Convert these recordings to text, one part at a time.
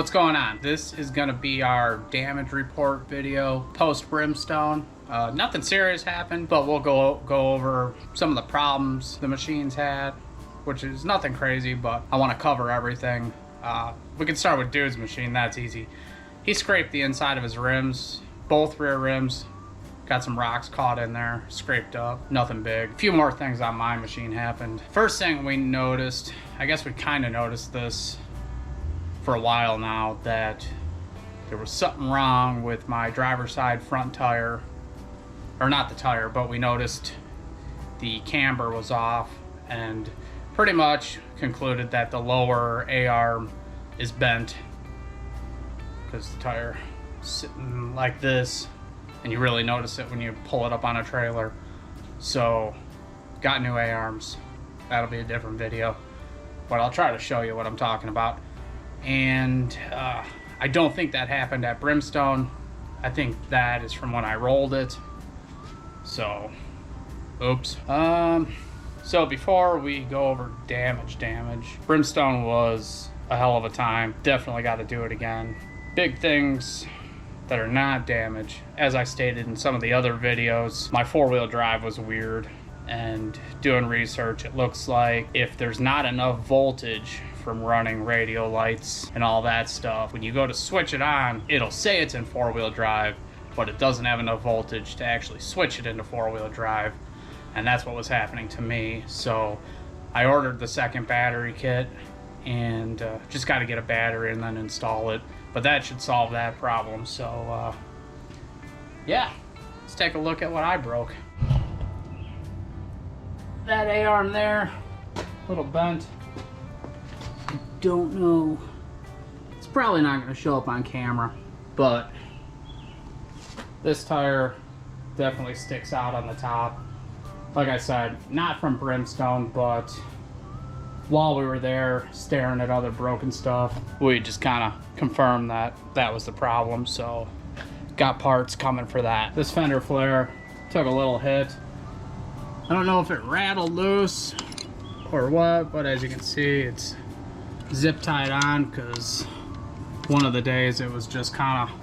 What's going on? This is gonna be our damage report video post Brimstone. Nothing serious happened, but we'll go over some of the problems the machines had, which is nothing crazy, but I want to cover everything. We can start with Dude's machine. That's easy. He scraped the inside of his rims, both rear rims. Got some rocks caught in there, scraped up, nothing big. A few more things on my machine happened. First thing we noticed, I guess we kind of noticed this for a while now, that there was something wrong with my driver's side front tire. Or not the tire, but we noticed the camber was off and pretty much concluded that the lower A-arm is bent because the tire is sitting like this, and you really notice it when you pull it up on a trailer. So got new A-arms. That'll be a different video, but I'll try to show you what I'm talking about. And I don't think that happened at Brimstone. I think that is from when I rolled it. So, oops. So before we go over damage, Brimstone was a hell of a time. Definitely got to do it again. Big things that are not damage. As I stated in some of the other videos, my four-wheel drive was weird, and doing research, it looks like if there's not enough voltage from running radio lights and all that stuff, when you go to switch it on, it'll say it's in four-wheel drive, but it doesn't have enough voltage to actually switch it into four-wheel drive, and that's what was happening to me. So I ordered the second battery kit and just got to get a battery and then install it, but that should solve that problem. So yeah, let's take a look at what I broke. That A-arm there, a little bent. I don't know, it's probably not going to show up on camera, but this tire definitely sticks out on the top. Like I said, not from Brimstone, but while we were there staring at other broken stuff, we just kind of confirmed that that was the problem. So got parts coming for that. This fender flare took a little hit. I don't know if it rattled loose or what, but as you can see, it's zip tied on because one of the days it was just kind of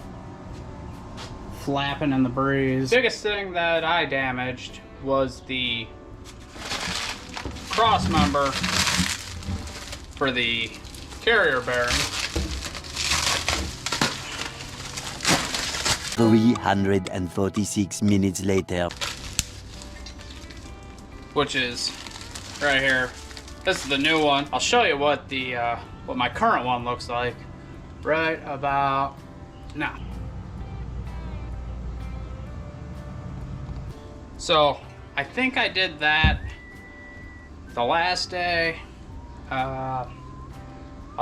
flapping in the breeze. Biggest thing that I damaged was the cross member for the carrier bearing. 346 minutes later. Which is right here. This is the new one. I'll show you what the what my current one looks like right about now. So I think I did that the last day. I'll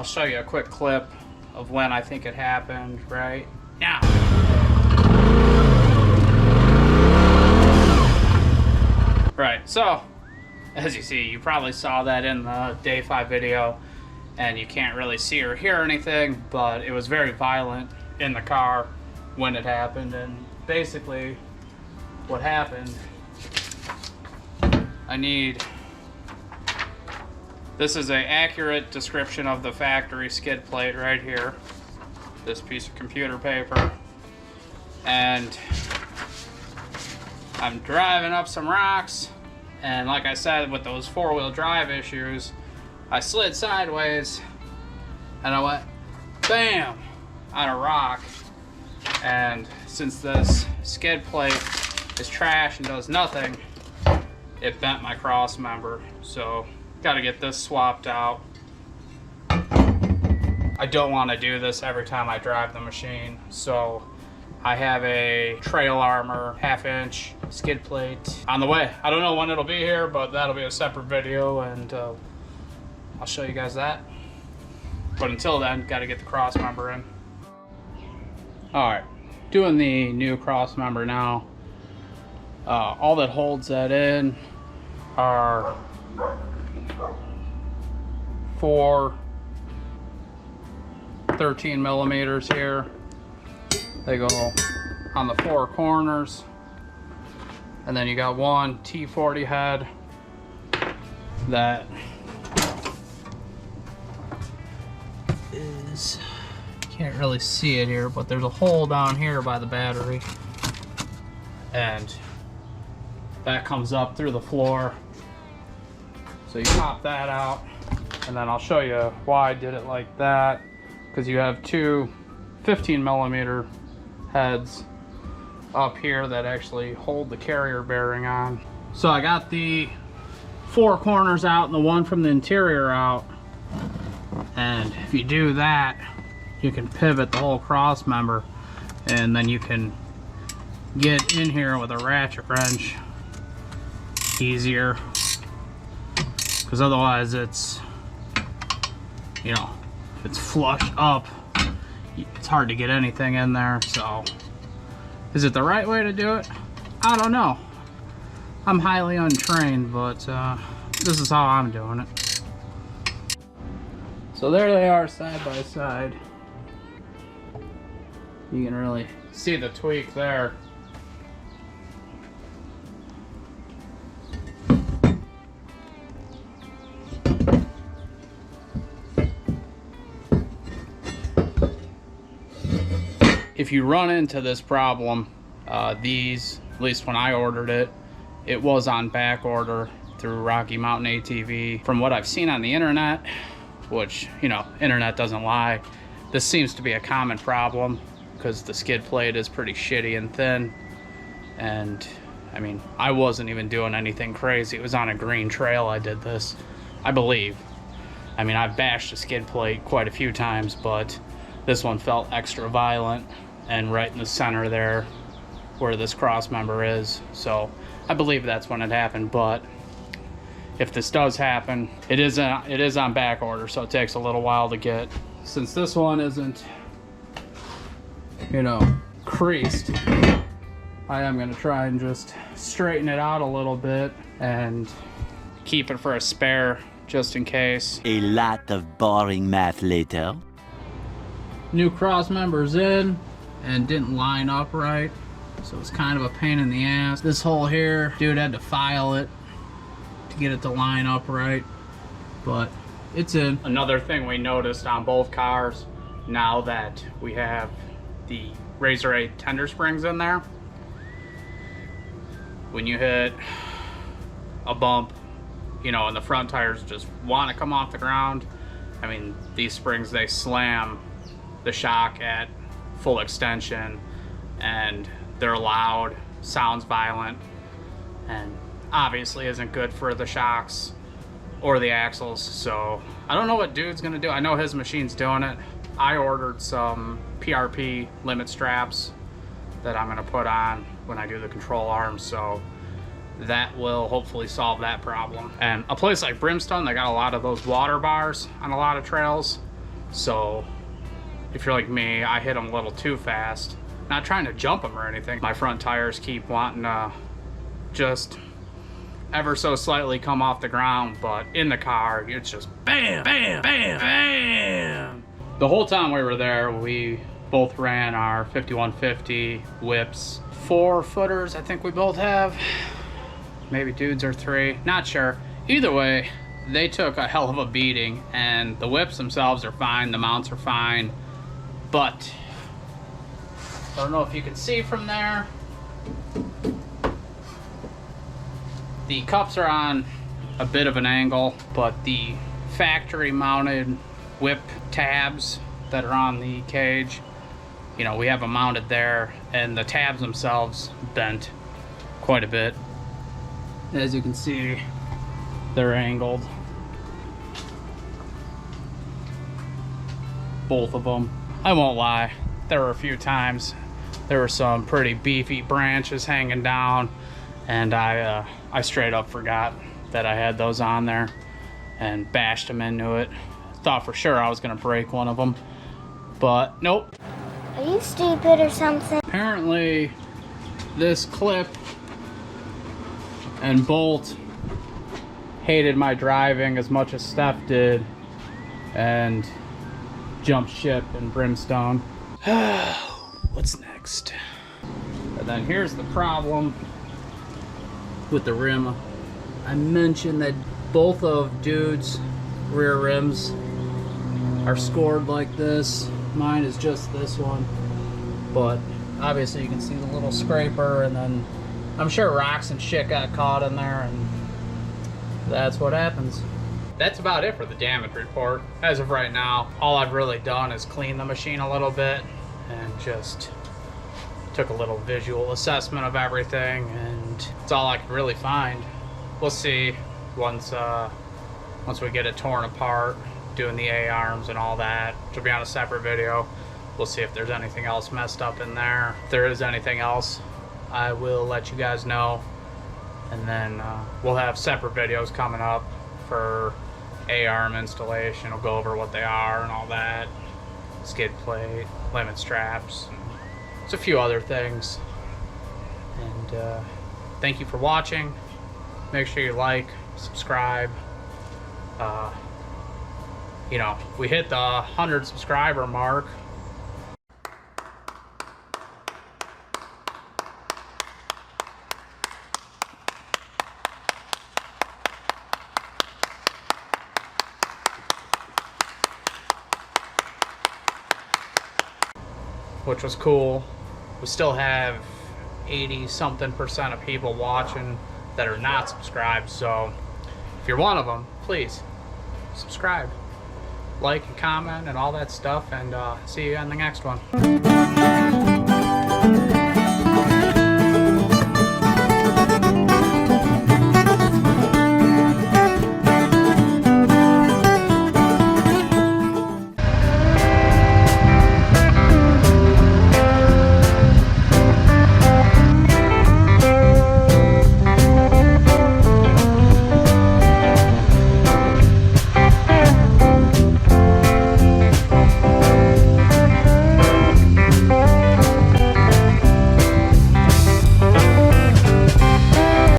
show you a quick clip of when I think it happened right now. Right, so as you see, you probably saw that in the day 5 video, and you can't really see or hear anything, but it was very violent in the car when it happened. And basically what happened, this is an accurate description of the factory skid plate right here, this piece of computer paper, and I'm driving up some rocks, and like I said, with those four-wheel drive issues, I slid sideways and I went bam on a rock, and since this skid plate is trash and does nothing, it bent my cross member. So got to get this swapped out. I don't want to do this every time I drive the machine, so I have a trail armor 1/2-inch skid plate on the way. I don't know when it'll be here, but that'll be a separate video, and I'll show you guys that. But until then, got to get the cross member in. Alright, doing the new cross member now. All that holds that in are 4 13 millimeters here. They go on the 4 corners, and then you got one T40 head that is can't really see it here, but there's a hole down here by the battery. And that comes up through the floor. So you pop that out, and then I'll show you why I did it like that. Because you have two 15mm heads up here that actually hold the carrier bearing on. So I got the 4 corners out and the one from the interior out. And if you do that, you can pivot the whole cross member, and then you can get in here with a ratchet wrench easier, because otherwise it's, you know, if it's flush up, it's hard to get anything in there. So is it the right way to do it? I don't know. I'm highly untrained, but this is how I'm doing it. So there they are side by side. You can really see the tweak there. If you run into this problem, these, at least when I ordered it, it was on back order through Rocky Mountain ATV. From what I've seen on the internet, which, you know, internet doesn't lie, this seems to be a common problem because the skid plate is pretty shitty and thin. And I mean, I wasn't even doing anything crazy. It was on a green trail I did this, I believe. I mean, I've bashed a skid plate quite a few times, but this one felt extra violent, and right in the center there where this cross member is. So I believe that's when it happened. But if this does happen, it is on back order, so it takes a little while to get. Since this one isn't, you know, creased, I am going to try and just straighten it out a little bit and keep it for a spare just in case. A lot of boring math later. New cross members in and didn't line up right, so it's kind of a pain in the ass. This hole here, dude had to file it to get it to line up right, but it's in. Another thing we noticed on both cars, now that we have the Razor 8 tender springs in there, when you hit a bump, you know, and the front tires just want to come off the ground, I mean, these springs, they slam the shock at full extension, and they're loud, sounds violent, and obviously isn't good for the shocks or the axles. So I don't know what dude's gonna do. I know his machine's doing it. I ordered some PRP limit straps that I'm gonna put on when I do the control arms, so that will hopefully solve that problem. And a place like Brimstone, they got a lot of those water bars on a lot of trails, so if you're like me, I hit them a little too fast. Not trying to jump them or anything. My front tires keep wanting to just ever so slightly come off the ground, but in the car, it's just bam, bam, bam, bam. The whole time we were there, we both ran our 5150 whips. 4-footers, I think we both have. Maybe dudes are 3, not sure. Either way, they took a hell of a beating, and the whips themselves are fine, the mounts are fine. But I don't know if you can see from there, the cups are on a bit of an angle, but the factory mounted whip tabs that are on the cage, you know, we have them mounted there, and the tabs themselves bent quite a bit. As you can see, they're angled, both of them. I won't lie, there were a few times there were some pretty beefy branches hanging down, and I straight up forgot that I had those on there and bashed them into it. Thought for sure I was gonna break one of them, but nope. Are you stupid or something? Apparently this clip and bolt hated my driving as much as Steph did and jumped ship in Brimstone. What's next? And then here's the problem with the rim. I mentioned that both of Dude's rear rims are scored like this. Mine is just this one, but obviously you can see the little scraper, and then I'm sure rocks and shit got caught in there, and that's what happens. That's about it for the damage report. As of right now, all I've really done is clean the machine a little bit and just took a little visual assessment of everything, and it's all I could really find. We'll see once we get it torn apart, doing the A-arms and all that, which will be on a separate video. We'll see if there's anything else messed up in there. If there is anything else, I will let you guys know. And then we'll have separate videos coming up for A-arm installation. We'll go over what they are and all that. Skid plate, limit straps, and there's a few other things. And thank you for watching. Make sure you like, subscribe. You know, we hit the 100 subscriber mark. Which was cool. We still have 80-something% of people watching that are not subscribed, so if you're one of them, please subscribe, like and comment and all that stuff, and see you on the next one.